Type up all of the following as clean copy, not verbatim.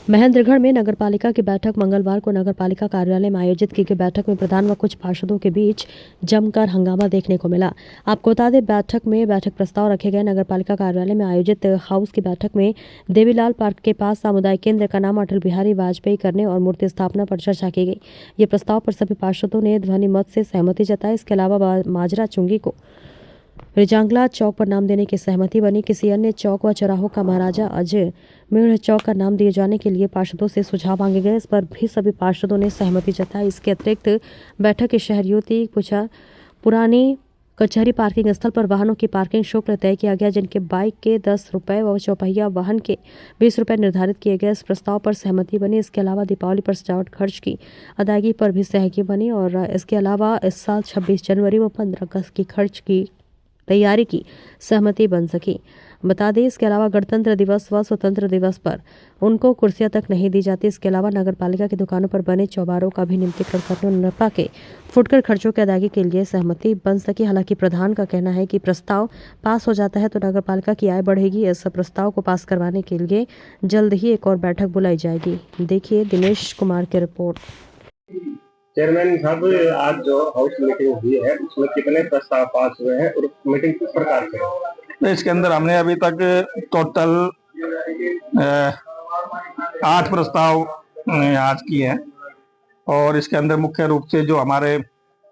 महेंद्रगढ़ में नगरपालिका की बैठक मंगलवार को नगरपालिका कार्यालय में आयोजित की गई बैठक में प्रधान व कुछ पार्षदों के बीच जमकर हंगामा देखने को मिला। आपको बता दें, बैठक प्रस्ताव रखे गए। नगरपालिका कार्यालय में आयोजित हाउस की बैठक में देवीलाल पार्क के पास सामुदायिक केंद्र का नाम अटल बिहारी वाजपेयी करने और मूर्ति स्थापना पर चर्चा की गई। ये प्रस्ताव पर सभी पार्षदों ने ध्वनि मत से सहमति जताई। इसके अलावा माजरा चुंगी को रिजांगला चौक पर नाम देने की सहमति बनी। किसी अन्य चौक व चौराहों का महाराजा अजय मेढ़ चौक का नाम दिए जाने के लिए पार्षदों से सुझाव मांगे गए। इस पर भी सभी पार्षदों ने सहमति जताई। इसके अतिरिक्त बैठक की शहरयुति पुरानी कचहरी पार्किंग स्थल पर वाहनों की पार्किंग शुल्क तय किया गया, जिनके बाइक के 10 रुपये व चौपहिया वाहन के 20 रुपये निर्धारित किए गए। इस प्रस्ताव पर सहमति बनी। इसके अलावा दीपावली पर सजावट खर्च की अदायगी पर भी सहमति बनी और इसके अलावा इस साल 26 जनवरी व 15 अगस्त की खर्च की तैयारी की सहमति बन सकी। बता दें, इसके अलावा गणतंत्र दिवस व स्वतंत्र दिवस पर उनको कुर्सियां तक नहीं दी जाती। इसके अलावा नगरपालिका की दुकानों पर बने चौबारों का भी नियमितीकरण करने और नफा के फुटकर खर्चों की अदायगी के लिए सहमति बन सकी। हालांकि प्रधान का कहना है कि प्रस्ताव पास हो जाता है तो नगरपालिका की आय बढ़ेगी। इस प्रस्ताव को पास करवाने के लिए जल्द ही एक और बैठक बुलाई जाएगी। देखिए दिनेश कुमार की रिपोर्ट। चेयरमैन साहब, आज जो हाउस मीटिंग हुई है उसमें कितने प्रस्ताव पास हुए हैं और मीटिंग किस प्रकार से है? इसके अंदर हमने अभी तक टोटल 8 प्रस्ताव आज किए हैं और इसके अंदर मुख्य रूप से जो हमारे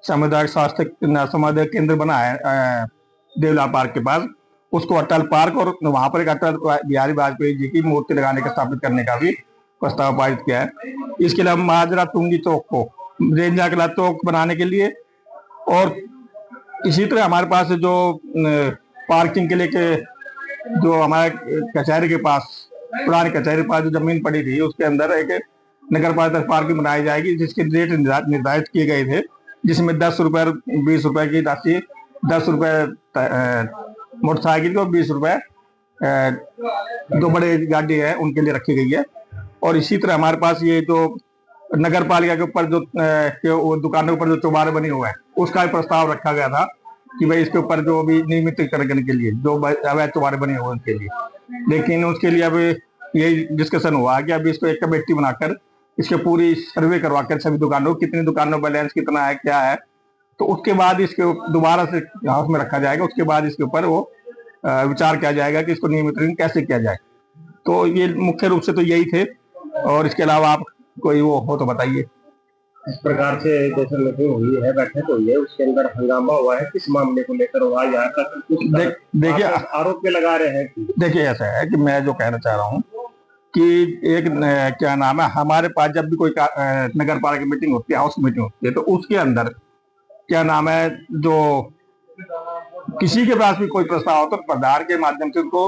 सामुदायिक सामुदायिक केंद्र बना है देवलाल पार्क के पास, उसको अटल पार्क और वहां पर एक अटल बिहारी वाजपेयी जी की मूर्ति लगाने का स्थापित करने का भी प्रस्ताव पारित किया है। इसके अलावा माजरा तुंगी चौक को रेंजा किला चौक बनाने के लिए और इसी तरह हमारे पास जो पार्किंग के लिए के जो हमारे कचहरी के पास पुरानी कचहरी के पास जो जमीन पड़ी थी उसके अंदर एक नगर पालिका पार्किंग बनाई जाएगी, जिसके रेट निर्धारित किए गए थे, जिसमें 10 रुपए 20 रुपए की राशि 10 रुपए मोटरसाइकिल की और 20 रुपए जो बड़े गाड़ी है उनके लिए रखी गई है। और इसी तरह हमारे पास ये जो नगर पालिका के ऊपर जो दुकानों के ऊपर जो चौबारे बने हुए हैं उसका भी प्रस्ताव रखा गया था कि भाई इसके ऊपर जो भी नियमितीकरण करने के लिए जो अवैध चौबारे बने हुए उनके लिए, लेकिन उसके लिए अब यही डिस्कशन हुआ कि अभी इसको एक कमेटी बनाकर इसके पूरी सर्वे करवाकर सभी दुकानों कितनी दुकानों बैलेंस कितना है क्या है, तो उसके बाद इसके दोबारा से हाउस में रखा जाएगा। उसके बाद इसके ऊपर वो विचार किया जाएगा कि इसको नियमितीकरण कैसे किया जाए। तो ये मुख्य रूप से तो यही थे और इसके अलावा आप कोई वो हो तो बताइए। इस प्रकार से जैसे मीटिंग हुई है, बैठक हुई है, उसके अंदर हंगामा हुआ है, किस मामले को लेकर हुआ यहाँ तक देखिए आरोप पे लगा रहे हैं? देखिए ऐसा है कि मैं जो कहना चाह रहा हूँ कि एक क्या नाम है, हमारे पास जब भी कोई नगर पालिका मीटिंग होती है, हाउस मीटिंग होती है, तो उसके अंदर क्या नाम है जो किसी के पास भी कोई प्रस्ताव हो तो प्रधान के माध्यम से उनको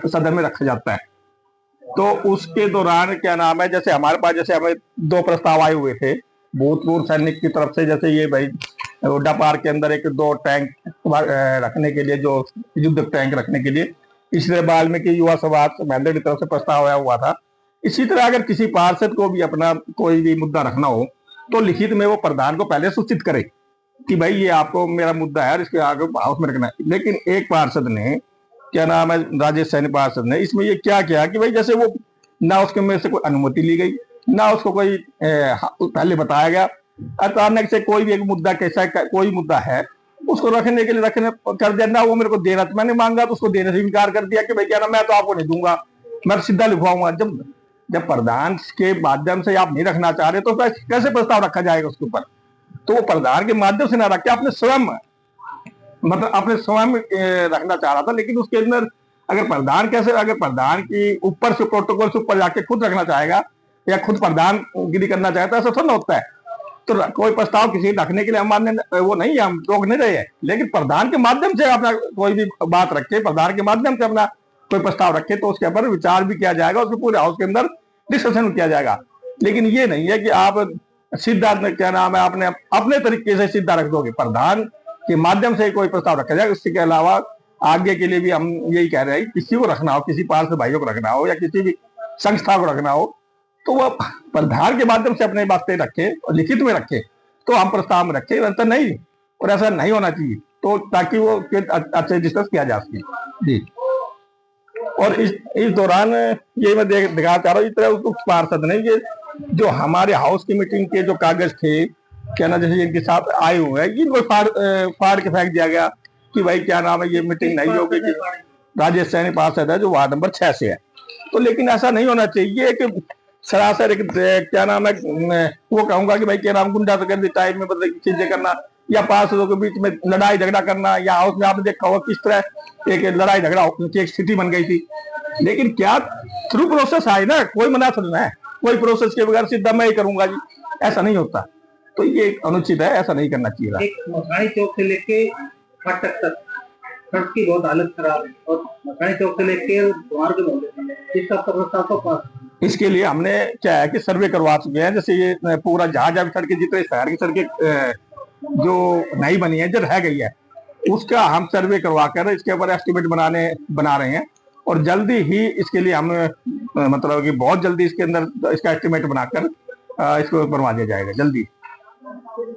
सदन में रखा जाता है। तो उसके दौरान क्या नाम है, जैसे हमारे पास जैसे हमें 2 प्रस्ताव आए हुए थे भूतपूर्व सैनिक की तरफ से, जैसे ये भाई हुड्डा पार्क के अंदर एक 2 टैंक रखने के लिए, जो युद्ध टैंक रखने के लिए, इसी तरह वाल्मीकि युवा समाज महेंद्र की तरफ से प्रस्ताव आया हुआ था। इसी तरह अगर किसी पार्षद को भी अपना कोई भी मुद्दा रखना हो तो लिखित में वो प्रधान को पहले सूचित करे कि भाई ये आपको मेरा मुद्दा है और इसके आगे हाउस में रखना है। लेकिन एक पार्षद ने क्या नाम है, राजेश सैनी पार्षद ने इसमें ये क्या किया कि भाई जैसे वो ना उसके में से कोई अनुमति ली गई, ना उसको कोई पहले बताया गया, अचानक से कोई भी एक मुद्दा कैसा कोई मुद्दा है उसको रखने के लिए रखने कर दिया, ना वो मेरे को देना, तो मैंने मांगा तो उसको देने से इनकार कर दिया कि भाई क्या ना मैं तो आपको नहीं दूंगा, मैं सीधा लिखवाऊंगा। जब प्रधान के माध्यम से आप नहीं रखना चाह रहे तो कैसे प्रस्ताव रखा जाएगा उसके ऊपर? तो वो प्रधान के माध्यम से ना रख के अपने स्वयं मतलब अपने स्वयं रखना चाह रहा था। लेकिन उसके अंदर अगर प्रधान की ऊपर से प्रोटोकॉल से ऊपर जाके खुद रखना चाहेगा या खुद प्रधानगिरी करना चाहता है, ऐसा थोड़ा होता है। तो कोई प्रस्ताव किसी रखने के लिए हम मान्य वो नहीं, हम रोक नहीं रहे हैं, लेकिन प्रधान के माध्यम से अपना कोई भी बात रखे, प्रधान के माध्यम से अपना कोई प्रस्ताव रखे तो उसके ऊपर विचार भी किया जाएगा, उसके पूरे हाउस के अंदर डिस्कशन किया जाएगा। लेकिन ये नहीं है कि आप सीधा क्या नाम है अपने तरीके से सीधा रख दोगे, प्रधान के माध्यम से कोई प्रस्ताव रखा जाए। इसके अलावा आगे के लिए भी हम यही कह रहे हैं, किसी को रखना हो, किसी पार्षद भाइयों को रखना हो या किसी भी संस्था को रखना हो तो वह प्रधान के माध्यम से अपने बातें रखे और लिखित में रखे तो हम प्रस्ताव में रखे, ऐसा नहीं और ऐसा नहीं होना चाहिए, तो ताकि वो अच्छे डिस्कस किया जा सके। जी। और इस दौरान ये मैं दिखाना चाह रहा हूँ, इस तरह उस पार्षद ने ये जो हमारे हाउस की मीटिंग के जो कागज थे, क्या ना, जैसे इनके साथ आए हुए हैं, इनको फाड़ के फेंक दिया गया कि भाई क्या नाम है, ये मीटिंग नहीं होगी। राजेश सैनी पार्षद है जो वार्ड नंबर 6 से है। तो लेकिन ऐसा नहीं होना चाहिए कि सरासर एक क्या नाम है, वो कहूंगा कि भाई क्या नाम, गुंडागर्दी टाइप में मतलब चीजें करना, या पार्षदों के बीच में लड़ाई झगड़ा करना, या हाउस में आपने देखा होगा किस तरह एक लड़ाई झगड़ा की एक स्थिति बन गई थी। लेकिन क्या थ्रू प्रोसेस आए ना, कोई मना थोड़ी है, कोई प्रोसेस के बगैर सीधा मैं ही करूंगा जी, ऐसा नहीं होता। तो ये अनुचित है, ऐसा नहीं करना चाहिए। मकानी चौक से लेके फाटक तक सड़क की बहुत हालत खराब है, और मकानी चौक से लेके इसके लिए हमने क्या है कि सर्वे करवा चुके हैं। जैसे ये पूरा जहां सड़कें, जितने शहर की सड़कें जो नई बनी है, जो रह गई है, उसका हम सर्वे करवा कर इसके ऊपर एस्टिमेट बना रहे हैं। और जल्दी ही इसके लिए हम मतलब कि बहुत जल्दी इसके अंदर इसका एस्टिमेट बनाकर इसको बनवा दिया जाएगा जल्दी।